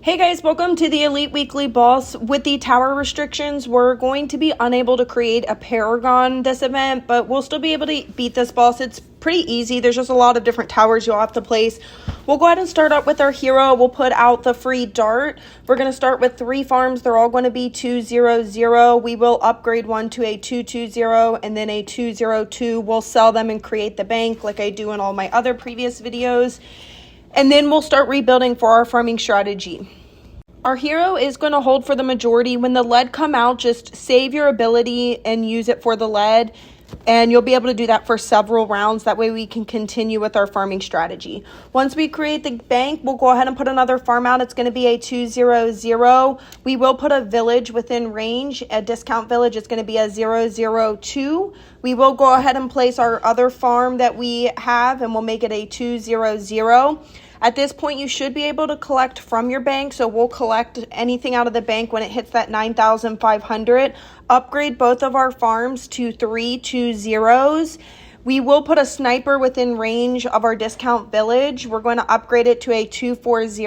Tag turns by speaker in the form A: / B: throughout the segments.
A: Hey guys, welcome to the Elite Weekly Boss. With the tower restrictions, we're going to be unable to create a Paragon this event, but we'll still be able to beat this boss. It's pretty easy. There's just a lot of different towers you'll have to place. We'll go ahead and start out with our hero. We'll put out the free dart. We're going to start with 3 farms. They're all going to be 200. We will upgrade one to a 220 and then a 202. We'll sell them and create the bank like I do in all my other previous videos. And then we'll start rebuilding for our farming strategy. Our hero is going to hold for the majority. When the lead come out, just save your ability and use it for the lead. And you'll be able to do that for several rounds. That way we can continue with our farming strategy. Once we create the bank, we'll go ahead and put another farm out. It's going to be a 200. We will put a village within range, a discount village. It's going to be a 002. We will go ahead and place our other farm that we have, and we'll make it a 200. At this point, you should be able to collect from your bank, so we'll collect anything out of the bank when it hits that 9,500. Upgrade both of our farms to 3 2-0s. We will put a sniper within range of our discount village. We're going to upgrade it to a 240.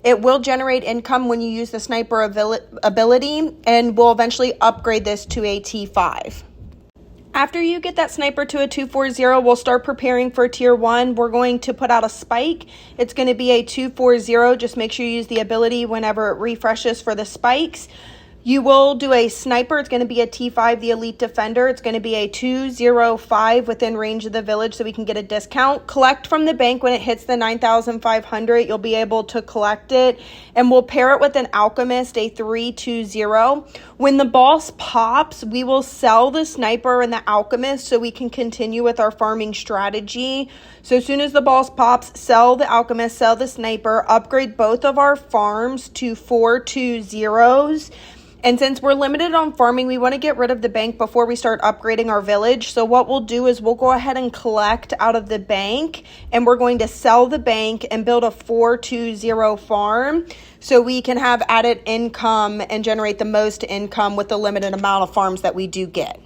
A: It will generate income when you use the sniper ability, and we'll eventually upgrade this to a T5. After you get that sniper to a 240, we'll start preparing for tier 1. We're going to put out a spike. It's going to be a 240. Just make sure you use the ability whenever it refreshes for the spikes. You will do a sniper. It's going to be a T5, the elite defender. It's going to be a 205 within range of the village so we can get a discount. Collect from the bank when it hits the 9,500. You'll be able to collect it. And we'll pair it with an alchemist, a 320. When the boss pops, we will sell the sniper and the alchemist so we can continue with our farming strategy. So as soon as the boss pops, sell the alchemist, sell the sniper, upgrade both of our farms to 420s. And since we're limited on farming, we want to get rid of the bank before we start upgrading our village. So what we'll do is we'll go ahead and collect out of the bank, and we're going to sell the bank and build a 420 farm so we can have added income and generate the most income with the limited amount of farms that we do get.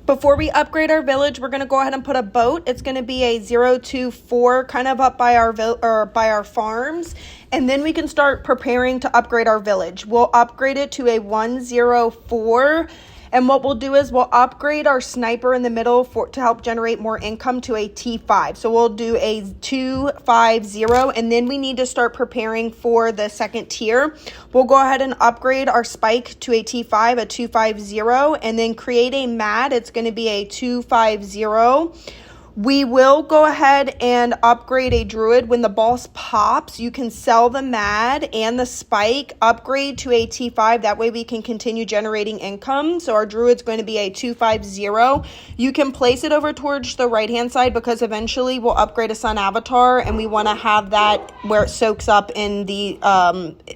A: Before we upgrade our village, we're going to go ahead and put a boat. It's going to be a 024 kind of up by our farms. And then we can start preparing to upgrade our village. We'll upgrade it to a 104. And what we'll do is we'll upgrade our sniper in the middle to help generate more income to a T5. So we'll do a 250, and then we need to start preparing for the second tier. We'll go ahead and upgrade our spike to a T5, a 250, and then create a mad. It's going to be a 250. We will go ahead and upgrade a druid. When the boss pops, you can sell the mad and the spike, upgrade to a T5. That way we can continue generating income. So our druid's going to be a 250. You can place it over towards the right-hand side because eventually we'll upgrade a sun avatar, and we want to have that where it soaks up in the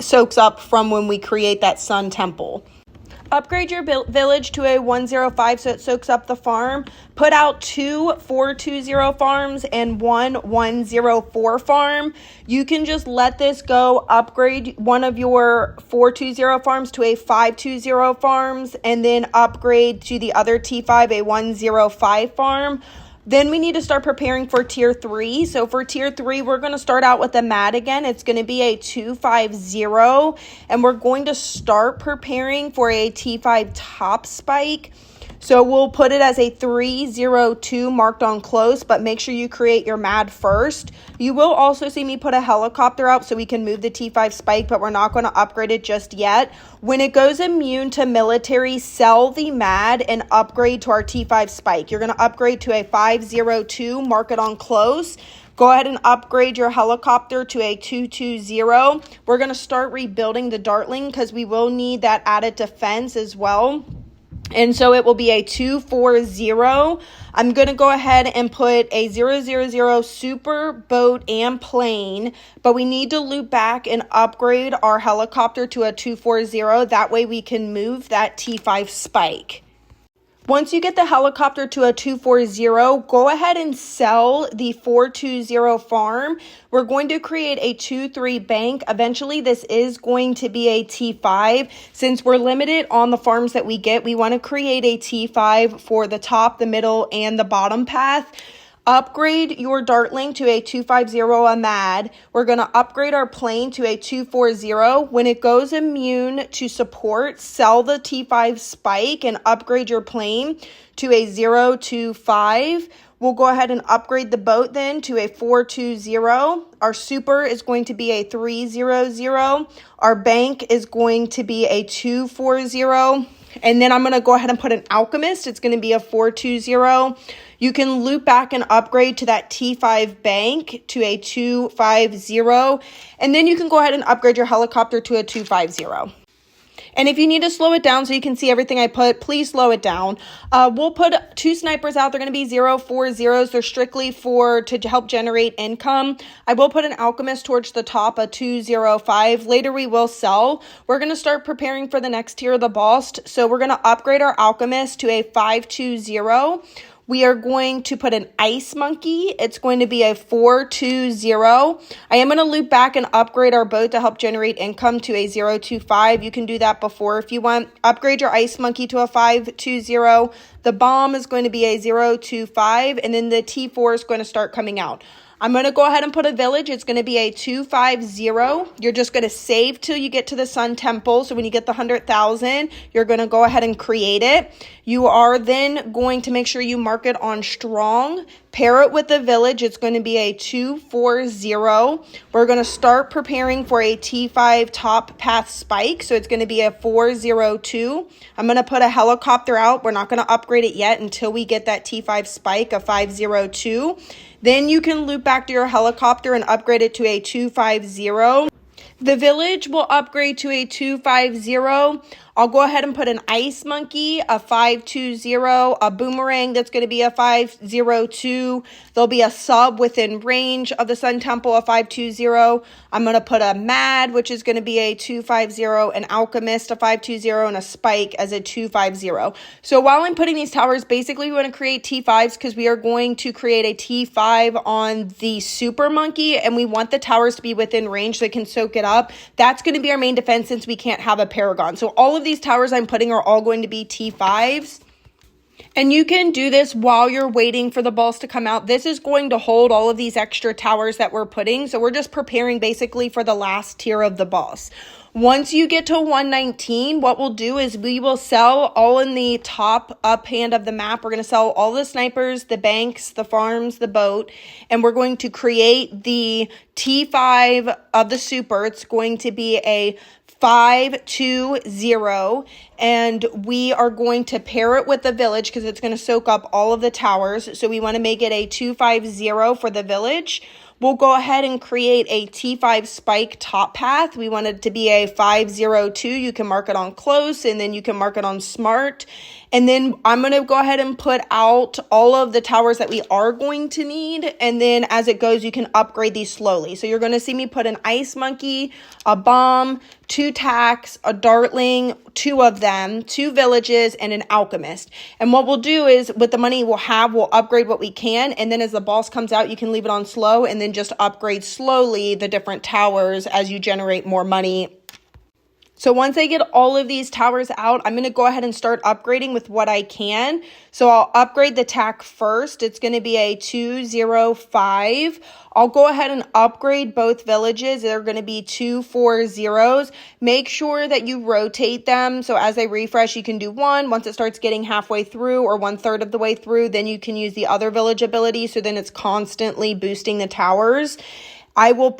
A: soaks up from when we create that sun temple. Upgrade your village to a 105 so it soaks up the farm. Put out 2 420 farms and 1 104 farm. You can just let this go. Upgrade one of your 420 farms to a 520 farms, and then upgrade to the other T5 a 105 farm. Then we need to start preparing for tier 3. So for tier 3, we're going to start out with a mat again. It's going to be a 250, and we're going to start preparing for a T5 top spike. So we'll put it as a 302 marked on close, but make sure you create your mad first. You will also see me put a helicopter out so we can move the T5 spike, but we're not going to upgrade it just yet. When it goes immune to military, sell the mad and upgrade to our T5 spike. You're going to upgrade to a 502, mark it on close. Go ahead and upgrade your helicopter to a 220. We're going to start rebuilding the dartling because we will need that added defense as well. And so it will be a 240. I'm going to go ahead and put a 000 super boat and plane, but we need to loop back and upgrade our helicopter to a 240. That way we can move that T5 spike. Once you get the helicopter to a 240, go ahead and sell the 420 farm. We're going to create a 2-3 bank. Eventually, this is going to be a T5. Since we're limited on the farms that we get, we want to create a T5 for the top, the middle, and the bottom path. Upgrade your Dartling to a 250 a MAD. We're going to upgrade our plane to a 240. When it goes immune to support, sell the T5 spike and upgrade your plane to a 025. We'll go ahead and upgrade the boat then to a 420. Our super is going to be a 300. Our bank is going to be a 240. And then I'm going to go ahead and put an alchemist. It's going to be a 420. You can loop back and upgrade to that T5 bank to a 250. And then you can go ahead and upgrade your helicopter to a 250. And if you need to slow it down so you can see everything I put, please slow it down. We'll put 2 snipers out. They're going to be 040s. They're strictly to help generate income. I will put an alchemist towards the top, a 205. Later we will sell. We're going to start preparing for the next tier of the boss. So we're going to upgrade our alchemist to a 520. We are going to put an ice monkey. It's going to be a 420. I am going to loop back and upgrade our boat to help generate income to a 025. You can do that before if you want. Upgrade your ice monkey to a 520. The bomb is going to be a 025, and then the T4 is going to start coming out. I'm going to go ahead and put a village. It's going to be a 250. You're just going to save till you get to the Sun Temple. So when you get the 100,000, you're going to go ahead and create it. You are then going to make sure you mark it on strong. Pair it with the village. It's going to be a 240. We're going to start preparing for a T5 top path spike. So it's going to be a 402. I'm going to put a helicopter out. We're not going to upgrade it yet until we get that T5 spike, a 502. Then you can loop back to your helicopter and upgrade it to a 250. The village will upgrade to a 250. I'll go ahead and put an ice monkey, a 520, a boomerang that's going to be a 502. There'll be a sub within range of the Sun Temple, a 520. I'm going to put a mad, which is going to be a 250, an alchemist, a 520, and a spike as a 250. So while I'm putting these towers, basically we want to create T5s because we are going to create a T5 on the super monkey, and we want the towers to be within range so they can soak it up. That's going to be our main defense since we can't have a paragon. So all of these towers I'm putting are all going to be T5s. And you can do this while you're waiting for the boss to come out. This is going to hold all of these extra towers that we're putting. So we're just preparing basically for the last tier of the boss. Once you get to 119, what we'll do is we will sell all in the top up hand of the map. We're going to sell all the snipers, the banks, the farms, the boat, and we're going to create the T5 of the super. It's going to be a 520, and we are going to pair it with the village because it's going to soak up all of the towers. So we want to make it a 250 for the village. We'll go ahead and create a T5 spike top path. We want it to be a 502. You can mark it on close, and then you can mark it on smart. And then I'm going to go ahead and put out all of the towers that we are going to need. And then as it goes, you can upgrade these slowly. So you're going to see me put an ice monkey, a bomb, 2 tacks, a dartling, 2 of them, 2 villages, and an alchemist. And what we'll do is with the money we'll have, we'll upgrade what we can. And then as the boss comes out, you can leave it on slow and then just upgrade slowly the different towers as you generate more money. So once I get all of these towers out, I'm going to go ahead and start upgrading with what I can. So I'll upgrade the tack first. It's going to be a 205. I'll go ahead and upgrade both villages. They're going to be 240s. Make sure that you rotate them. So as I refresh, you can do one. Once it starts getting halfway through or 1/3 of the way through, then you can use the other village ability. So then it's constantly boosting the towers. I will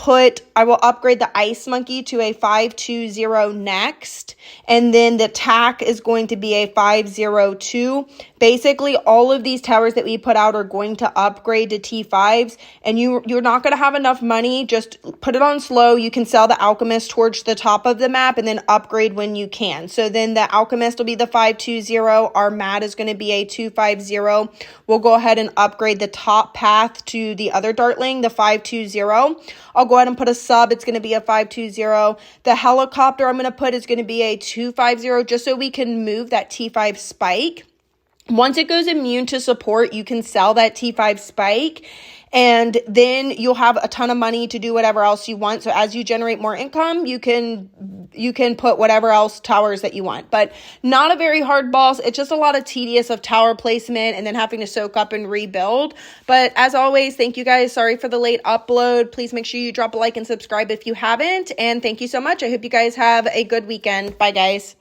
A: upgrade the ice monkey to a 520 next, and then the tack is going to be a 502. Basically, all of these towers that we put out are going to upgrade to T5s, and you're not going to have enough money. Just put it on slow. You can sell the alchemist towards the top of the map and then upgrade when you can. So then the alchemist will be the 520. Our mat is going to be a 250. We'll go ahead and upgrade the top path to the other dartling, the 520. I'll go ahead and put a sub. It's going to be a 520. The helicopter I'm going to put is going to be a 250 just so we can move that T5 spike. Once it goes immune to support, you can sell that T5 spike, and then you'll have a ton of money to do whatever else you want. So as you generate more income, you can you can put whatever else towers that you want. But not a very hard boss. It's just a lot of tedious of tower placement and then having to soak up and rebuild. But as always, thank you guys. Sorry for the late upload. Please make sure you drop a like and subscribe if you haven't. And thank you so much. I hope you guys have a good weekend. Bye, guys.